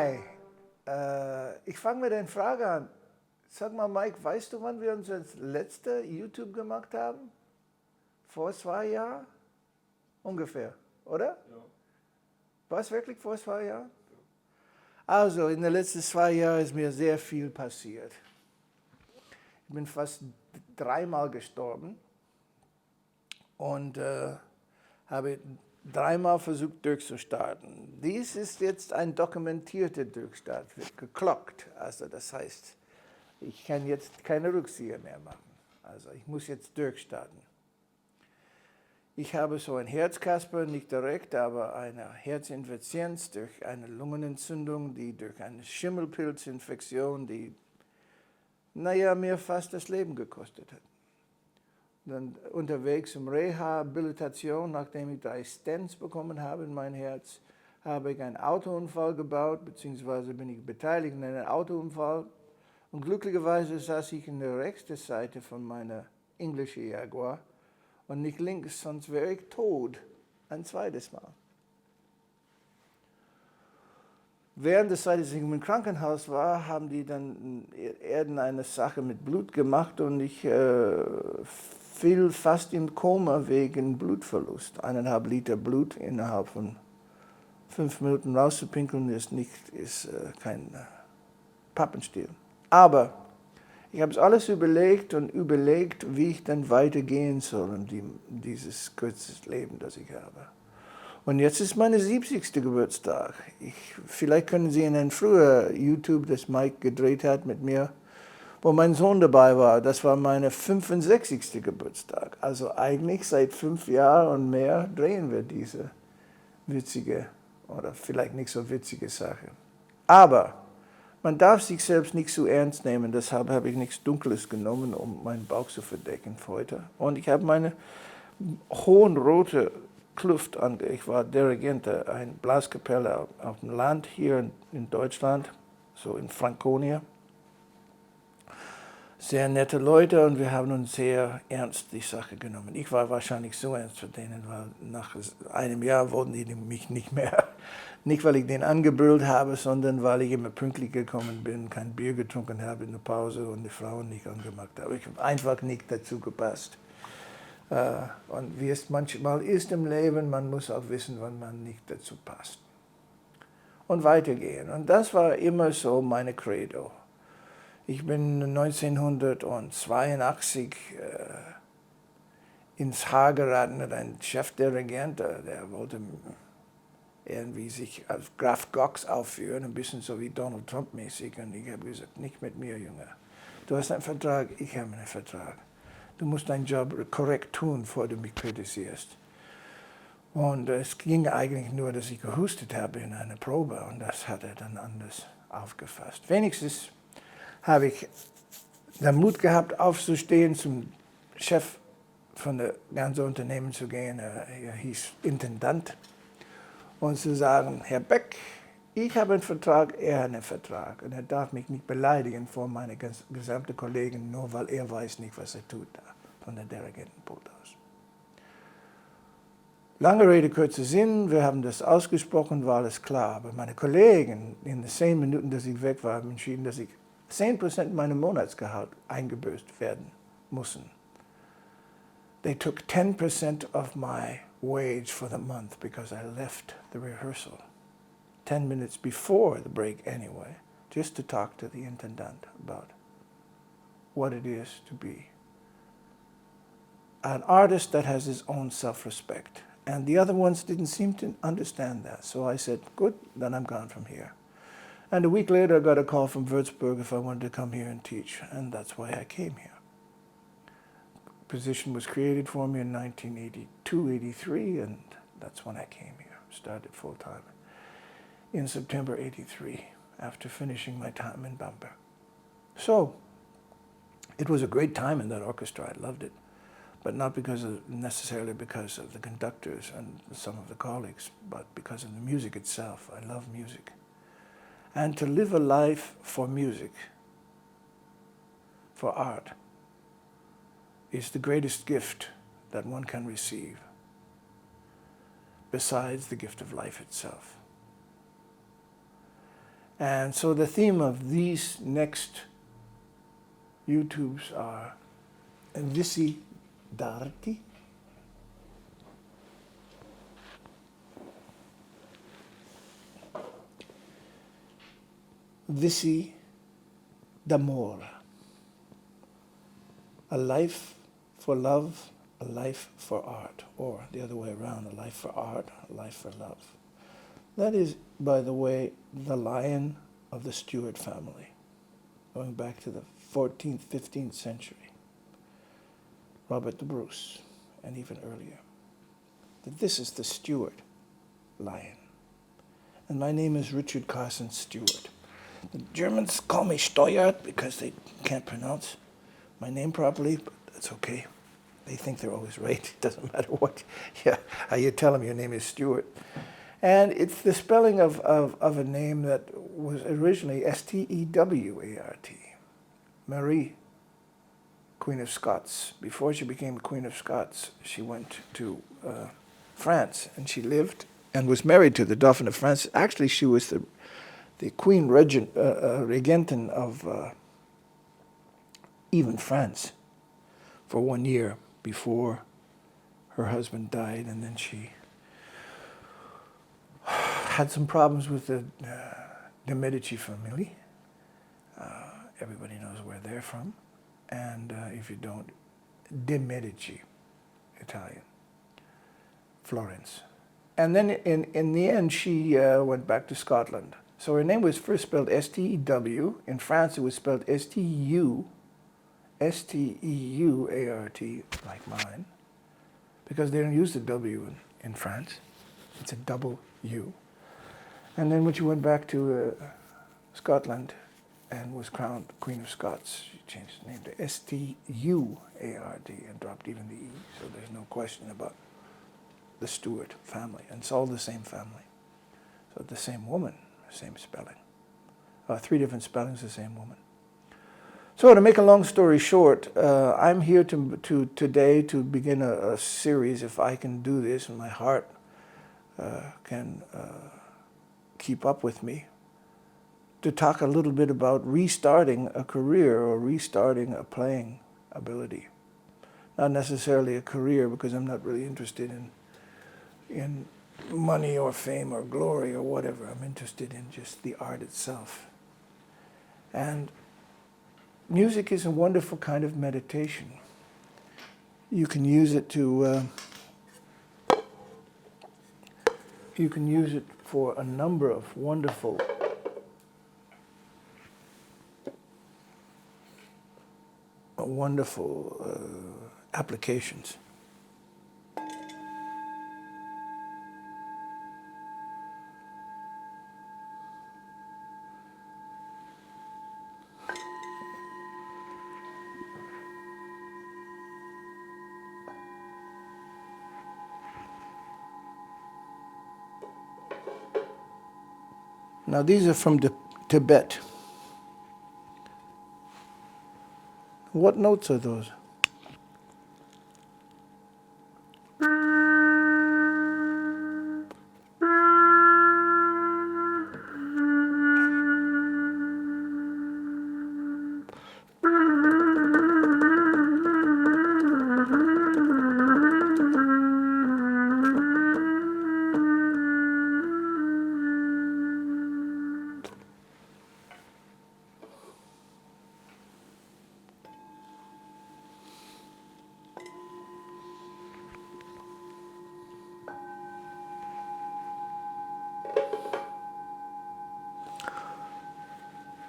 Hi, ich fange mit einer Frage an. Sag mal, Mike, weißt du, wann wir unser letzte YouTube gemacht haben? Vor 2 Jahren? Ungefähr, oder? Ja. War es wirklich vor 2 Jahren? Also, in den letzten 2 Jahren ist mir sehr viel passiert. Ich bin fast 3-mal gestorben und habe 3-mal versucht durchzustarten. Dies ist jetzt ein dokumentierter Durchstart, wird geklockt. Also das heißt, ich kann jetzt keine Rückzieher mehr machen. Also ich muss jetzt durchstarten. Ich habe so ein Herzkasper, nicht direkt, aber eine Herzinsuffizienz durch eine Lungenentzündung, die durch eine Schimmelpilzinfektion, die, mir fast das Leben gekostet hat. Dann unterwegs im Rehabilitation, nachdem ich 3 Stents bekommen habe in mein Herz, habe ich einen Autounfall gebaut, beziehungsweise bin ich beteiligt in einem Autounfall. Und glücklicherweise saß ich in der rechten Seite von meiner englischen Jaguar und nicht links, sonst wäre ich tot. Ein zweites Mal. Während der Zeit, als ich im Krankenhaus war, haben die dann irgendeine Sache mit Blut gemacht und ich fiel fast in Koma wegen Blutverlust. 1,5 Liter Blut innerhalb von 5 Minuten rauszupinkeln ist kein Pappenstiel. Aber ich habe es alles überlegt, wie ich dann weitergehen soll in dieses kurze Leben, das ich habe. Und jetzt ist mein 70. Geburtstag. Vielleicht können Sie in ein früher YouTube, das Mike gedreht hat mit mir, wo mein Sohn dabei war. Das war mein 65. Geburtstag. Also eigentlich seit 5 Jahren und mehr drehen wir diese witzige oder vielleicht nicht so witzige Sache. Aber man darf sich selbst nicht zu ernst nehmen. Deshalb habe ich nichts Dunkles genommen, um meinen Bauch zu verdecken für heute. Und ich habe meine hohen rote Kluft an. Ich war Dirigent einer Blaskapelle auf dem Land hier in Deutschland, so in Franconia. Sehr nette Leute und wir haben uns sehr ernst die Sache genommen. Ich war wahrscheinlich so ernst für denen, weil nach einem Jahr wollten die mich nicht mehr. Nicht, weil ich den angebrüllt habe, sondern weil ich immer pünktlich gekommen bin, kein Bier getrunken habe in der Pause und die Frauen nicht angemacht habe. Ich habe einfach nicht dazu gepasst. Und wie es manchmal ist im Leben, man muss auch wissen, wann man nicht dazu passt. Und weitergehen. Und das war immer so meine Credo. Ich bin 1982 ins Haar geraten mit einem Chefdirigent, der wollte irgendwie sich als Graf Cox aufführen, ein bisschen so wie Donald Trump mäßig. Und ich habe gesagt, nicht mit mir, Junge. Du hast einen Vertrag, ich habe einen Vertrag. Du musst deinen Job korrekt tun, bevor du mich kritisierst. Und es ging eigentlich nur, dass ich gehustet habe in einer Probe und das hat er dann anders aufgefasst. Wenigstens habe ich den Mut gehabt, aufzustehen, zum Chef von der ganzen Unternehmen zu gehen, er hieß Intendant, und zu sagen, Herr Beck, ich habe einen Vertrag, er hat einen Vertrag. Und er darf mich nicht beleidigen vor meine gesamten Kollegen, nur weil er weiß nicht, was er tut da, von der Dirigentenpult aus. Lange Rede, kurzer Sinn, wir haben das ausgesprochen, war alles klar. Aber meine Kollegen, in den 10 Minuten, dass ich weg war, haben entschieden, dass ich 10% meines Monatsgehalt eingebüßt werden müssen. They took 10% of my wage for the month because I left the rehearsal 10 minutes before the break anyway, just to talk to the intendant about what it is to be an artist that has his own self-respect. And the other ones didn't seem to understand that. So I said, good, then I'm gone from here. And a week later, I got a call from Würzburg if I wanted to come here and teach, and that's why I came here. Position was created for me in 1982, 83, and that's when I came here. Started full-time in September 83, after finishing my time in Bamberg. So, it was a great time in that orchestra. I loved it, but not necessarily because of the conductors and some of the colleagues, but because of the music itself. I love music. And to live a life for music, for art, is the greatest gift that one can receive, besides the gift of life itself. And so the theme of these next YouTubes are Visi Darti, Visi d'Amore, a life for love, a life for art, or the other way around, a life for art, a life for love. That is, by the way, the lion of the Steuart family, going back to the 14th, 15th century, Robert the Bruce, and even earlier. That this is the Steuart lion. And my name is Richard Carson Steuart. The Germans call me Steuart because they can't pronounce my name properly, but that's okay. They think they're always right. It doesn't matter how you tell them your name is Steuart. And it's the spelling of a name that was originally Stewart, Marie, Queen of Scots. Before she became Queen of Scots, she went to France, and she lived and was married to the Dauphin of France. Actually, she was the Queen Regentin of even France for 1 year before her husband died, and then she had some problems with the Medici family. Everybody knows where they're from. And if you don't, De Medici, Italian, Florence. And then in the end, she went back to Scotland. So her name was first spelled S-T-E-W. In France, it was spelled S-T-E-U, S-T-E-U-A-R-T, like mine, because they don't use the W in France. It's a double U. And then when she went back to Scotland and was crowned Queen of Scots, she changed the name to S-T-U-A-R-D and dropped even the E. So there's no question about the Steuart family. And it's all the same family. So the same woman, same spelling. 3 different spellings, the same woman. So to make a long story short, I'm here today to begin a series, if I can do this and my heart can keep up with me, to talk a little bit about restarting a career or restarting a playing ability. Not necessarily a career, because I'm not really interested in money or fame or glory or whatever. I'm interested in just the art itself. And music is a wonderful kind of meditation. You can use it for a number of wonderful applications. Now these are from Tibet. What notes are those?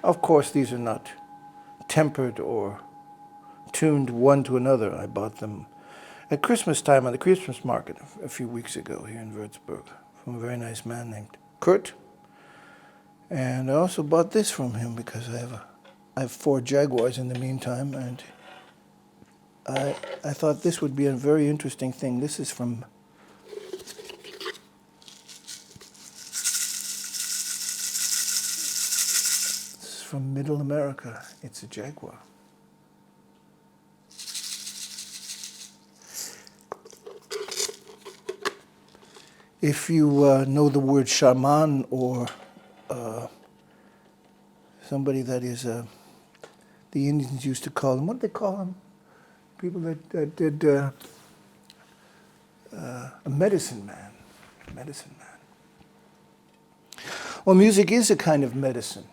Of course, these are not tempered or tuned one to another. I bought them at Christmas time on the Christmas market a few weeks ago here in Würzburg from a very nice man named Kurt. And I also bought this from him because I have 4 Jaguars in the meantime, and I thought this would be a very interesting thing. This is from Middle America. It's a Jaguar. If you know the word shaman or somebody that is the Indians used to call him, what did they call him? People that did a medicine man. Medicine man. Well, music is a kind of medicine.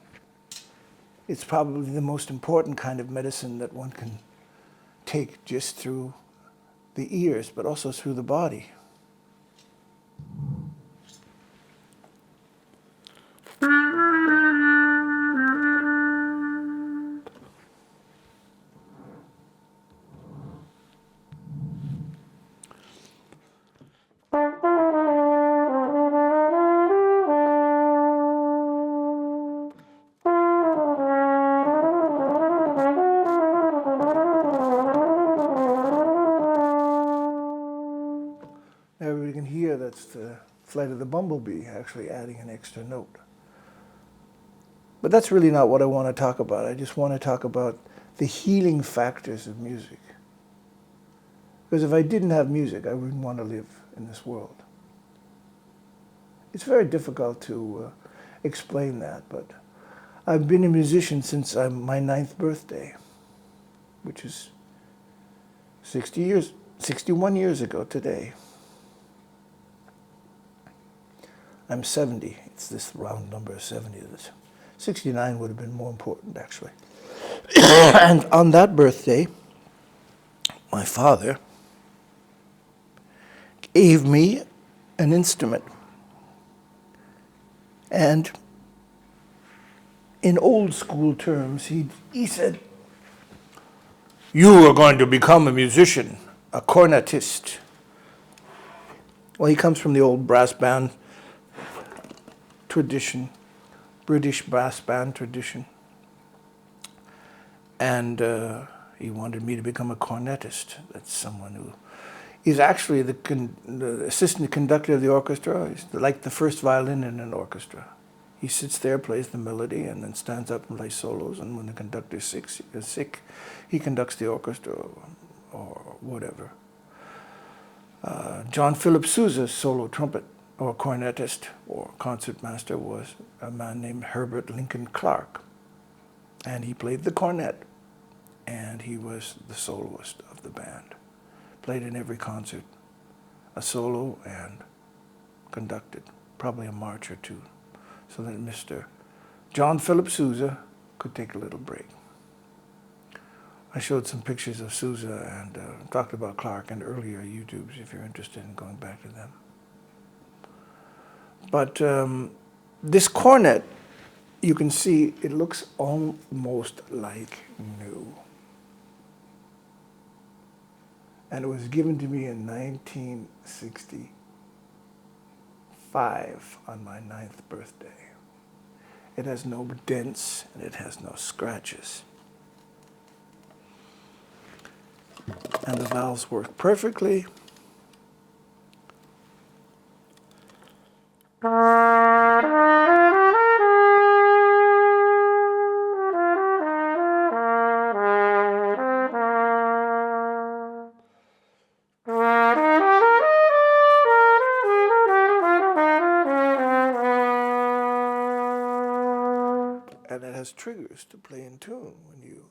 It's probably the most important kind of medicine that one can take just through the ears, but also through the body. Everybody can hear that's the flight of the bumblebee actually adding an extra note. But that's really not what I want to talk about. I just want to talk about the healing factors of music. Because if I didn't have music, I wouldn't want to live in this world. It's very difficult to explain that, but I've been a musician since my 9th birthday, which is 61 years ago today. I'm 70. It's this round number of 70. 69 would have been more important, actually. And on that birthday, my father gave me an instrument. And in old school terms, he said, "You are going to become a musician, a cornetist." Well, he comes from the old brass band tradition, British brass band tradition. And he wanted me to become a cornetist. That's someone who is actually the assistant conductor of the orchestra. He's like the first violin in an orchestra. He sits there, plays the melody, and then stands up and plays solos. And when the conductor is sick, he conducts the orchestra or whatever. John Philip Sousa's solo trumpet or cornetist or concertmaster was a man named Herbert Lincoln Clark. And he played the cornet, and he was the soloist of the band. Played in every concert, a solo, and conducted probably a march or two, so that Mr. John Philip Sousa could take a little break. I showed some pictures of Sousa and talked about Clark in earlier YouTubes if you're interested in going back to them. But this cornet, you can see it looks almost like new. And it was given to me in 1965 on my 9th birthday. It has no dents and it has no scratches. And the valves work perfectly. And it has triggers to play in tune. When you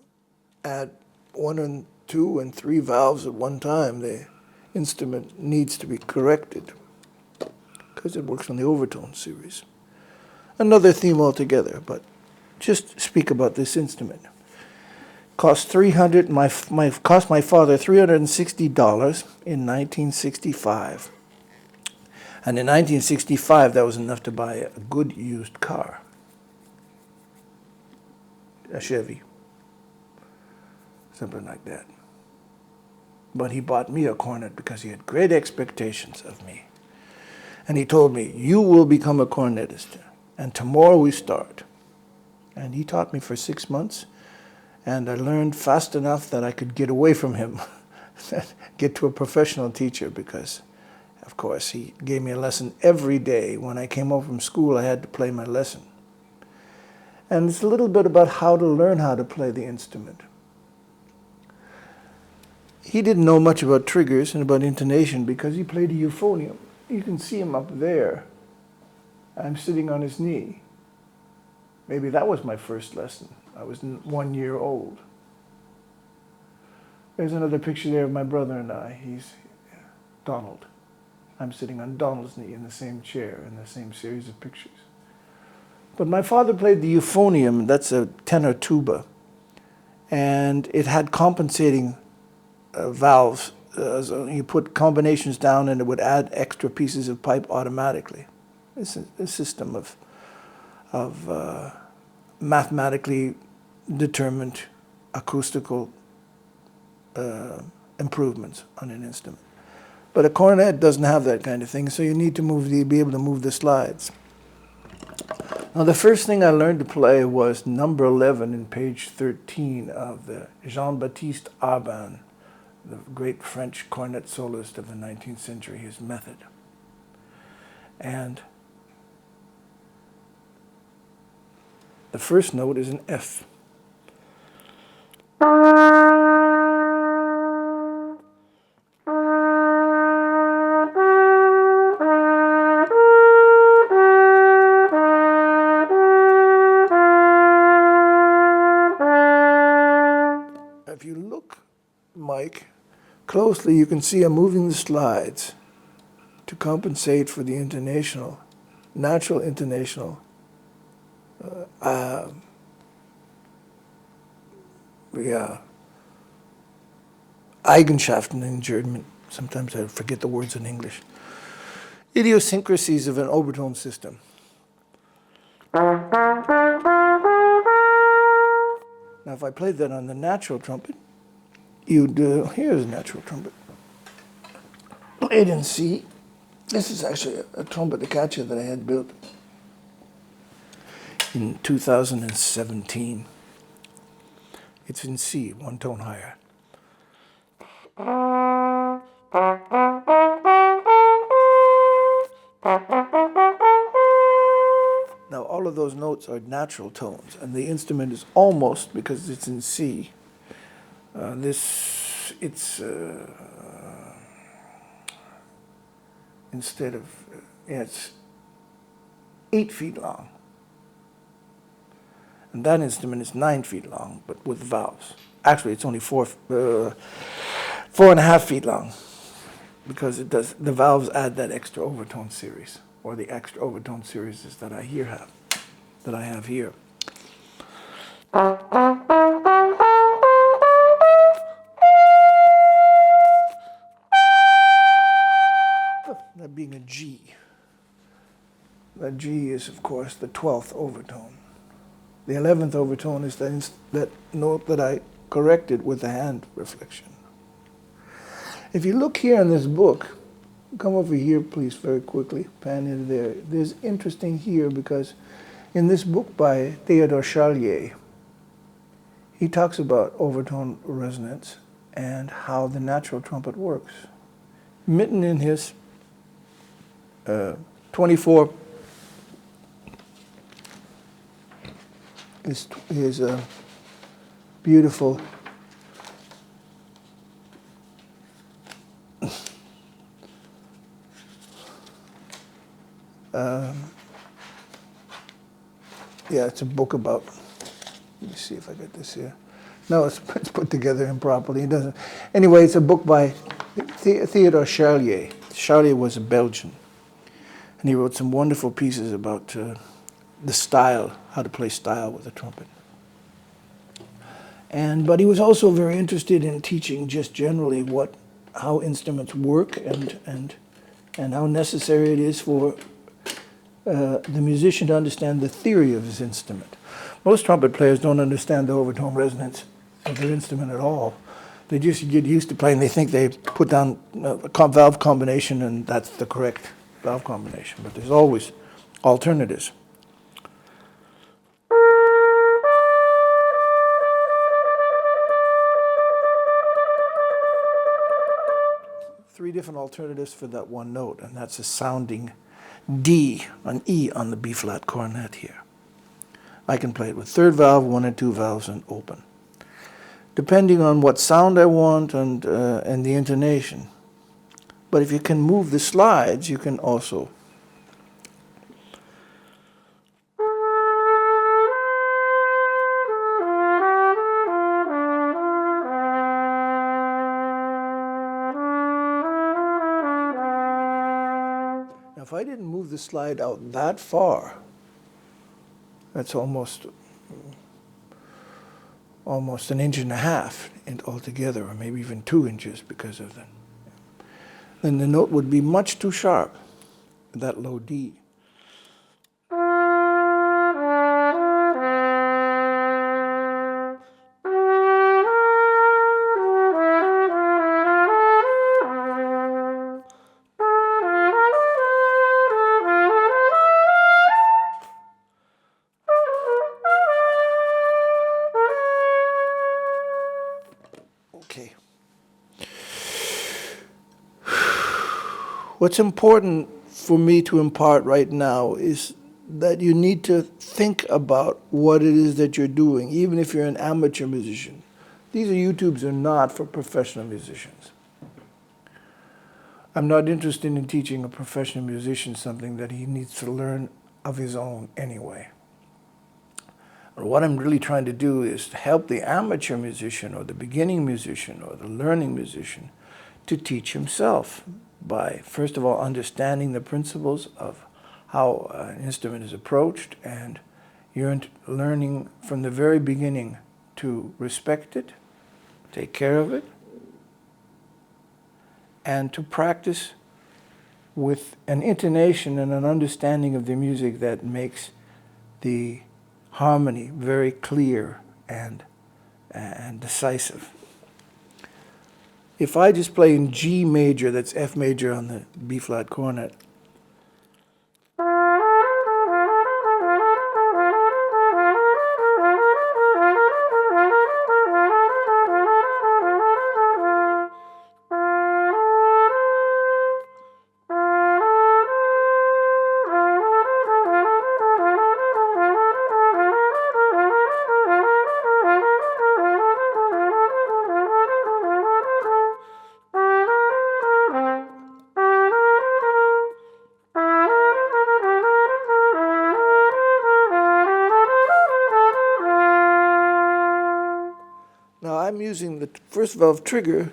add 1 and 2 and 3 valves at one time, the instrument needs to be corrected because it works on the overtone series. Another theme altogether, but just speak about this instrument. Cost cost my father $360 in 1965. And in 1965, that was enough to buy a good used car. A Chevy, something like that. But he bought me a cornet because he had great expectations of me. And he told me, "You will become a cornetist, and tomorrow we start." And he taught me for 6 months, and I learned fast enough that I could get away from him, get to a professional teacher, because, of course, he gave me a lesson every day. When I came home from school, I had to play my lesson. And it's a little bit about how to learn how to play the instrument. He didn't know much about triggers and about intonation because he played a euphonium. You can see him up there. I'm sitting on his knee. Maybe that was my first lesson. I was 1 year old. There's another picture there of my brother and I. He's Donald. I'm sitting on Donald's knee in the same chair in the same series of pictures. But my father played the euphonium, that's a tenor tuba, and it had compensating valves. So you put combinations down and it would add extra pieces of pipe automatically. It's a system of mathematically determined acoustical improvements on an instrument. But a cornet doesn't have that kind of thing, so you need to be able to move the slides. Now, the first thing I learned to play was number 11 in page 13 of the Jean-Baptiste Arban, the great French cornet soloist of the 19th century, his method. And the first note is an F. If you look, Mike, closely, you can see I'm moving the slides to compensate for the intonational, natural intonational Eigenschaften in German. Sometimes I forget the words in English. Idiosyncrasies of an overtone system. Now, if I played that on the natural trumpet, here's a natural trumpet. Played in C. This is actually a trumpet Acacia that I had built in 2017. It's in C, one tone higher. Now, all of those notes are natural tones, and the instrument is almost, because it's in C, instead of, it's 8 feet long. And that instrument is 9 feet long, but with valves. Actually, it's only 4.5 feet long, because the valves add that extra overtone series, or the extra overtone series that I have here. That being a G. That G is, of course, the 12th overtone. The 11th overtone is that note that I corrected with the hand reflection. If you look here in this book, come over here, please, very quickly, pan into there. There's interesting here because in this book by Theodore Charlier, he talks about overtone resonance and how the natural trumpet works. Mitten in his 24 his beautiful it's a book about, let me see if I get this here. No, it's put together improperly. It doesn't. Anyway, it's a book by Theodore Charlier. Charlier was a Belgian, and he wrote some wonderful pieces about the style, how to play style with a trumpet. But he was also very interested in teaching just generally how instruments work and how necessary it is for the musician to understand the theory of his instrument. Most trumpet players don't understand the overtone resonance of their instrument at all. They just get used to playing. They think they put down a valve combination and that's the correct valve combination. But there's always alternatives. Three different alternatives for that one note, and that's a sounding D, an E on the B-flat cornet here. I can play it with third valve, 1 and 2 valves, and open, depending on what sound I want and the intonation. But if you can move the slides, you can also. if I didn't move the slide out that far, that's almost an inch and a half altogether, or maybe even 2 inches because of that. Then the note would be much too sharp, that low D. Okay. What's important for me to impart right now is that you need to think about what it is that you're doing, even if you're an amateur musician. These YouTubes are not for professional musicians. I'm not interested in teaching a professional musician something that he needs to learn of his own anyway. What I'm really trying to do is to help the amateur musician or the beginning musician or the learning musician to teach himself by, first of all, understanding the principles of how an instrument is approached, and you're learning from the very beginning to respect it, take care of it, and to practice with an intonation and an understanding of the music that makes the harmony very clear and decisive. If I just play in G major, that's F major on the B-flat cornet, now I'm using the first valve trigger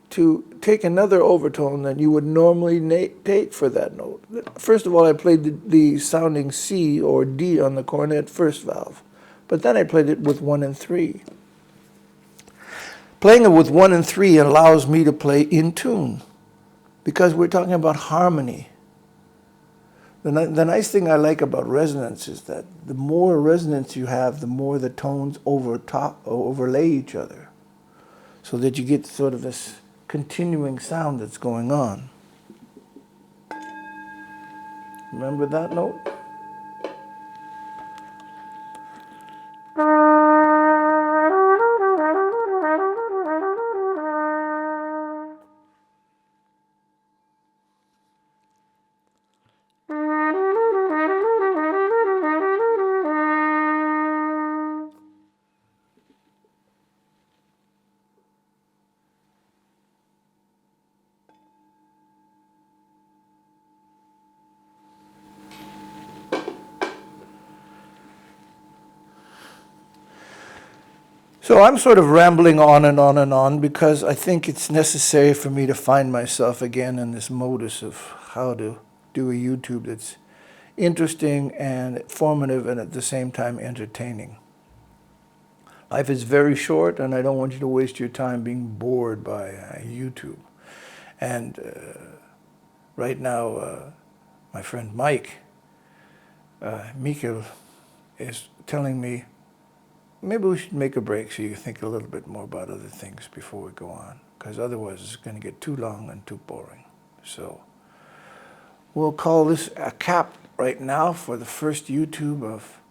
to take another overtone that you would normally take for that note. First of all, I played the sounding C or D on the cornet first valve, but then I played it with 1 and 3. Playing it with 1 and 3 allows me to play in tune, because we're talking about harmony. The nice thing I like about resonance is that the more resonance you have, the more the tones overlay each other, so that you get sort of this continuing sound that's going on. Remember that note? So I'm sort of rambling on and on and on because I think it's necessary for me to find myself again in this modus of how to do a YouTube that's interesting and informative and at the same time entertaining. Life is very short, and I don't want you to waste your time being bored by YouTube. And right now, my friend Mikkel, is telling me, maybe we should make a break so you think a little bit more about other things before we go on, because otherwise it's going to get too long and too boring. So we'll call this a cap right now for the first YouTube of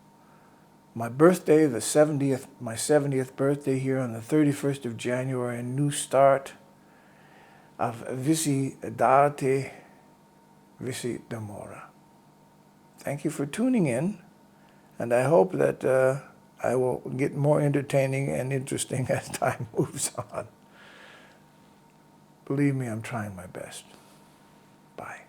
my birthday, my 70th birthday here on the 31st of January, a new start of Visi Date, Visi Demora. Thank you for tuning in, and I hope that I will get more entertaining and interesting as time moves on. Believe me, I'm trying my best. Bye.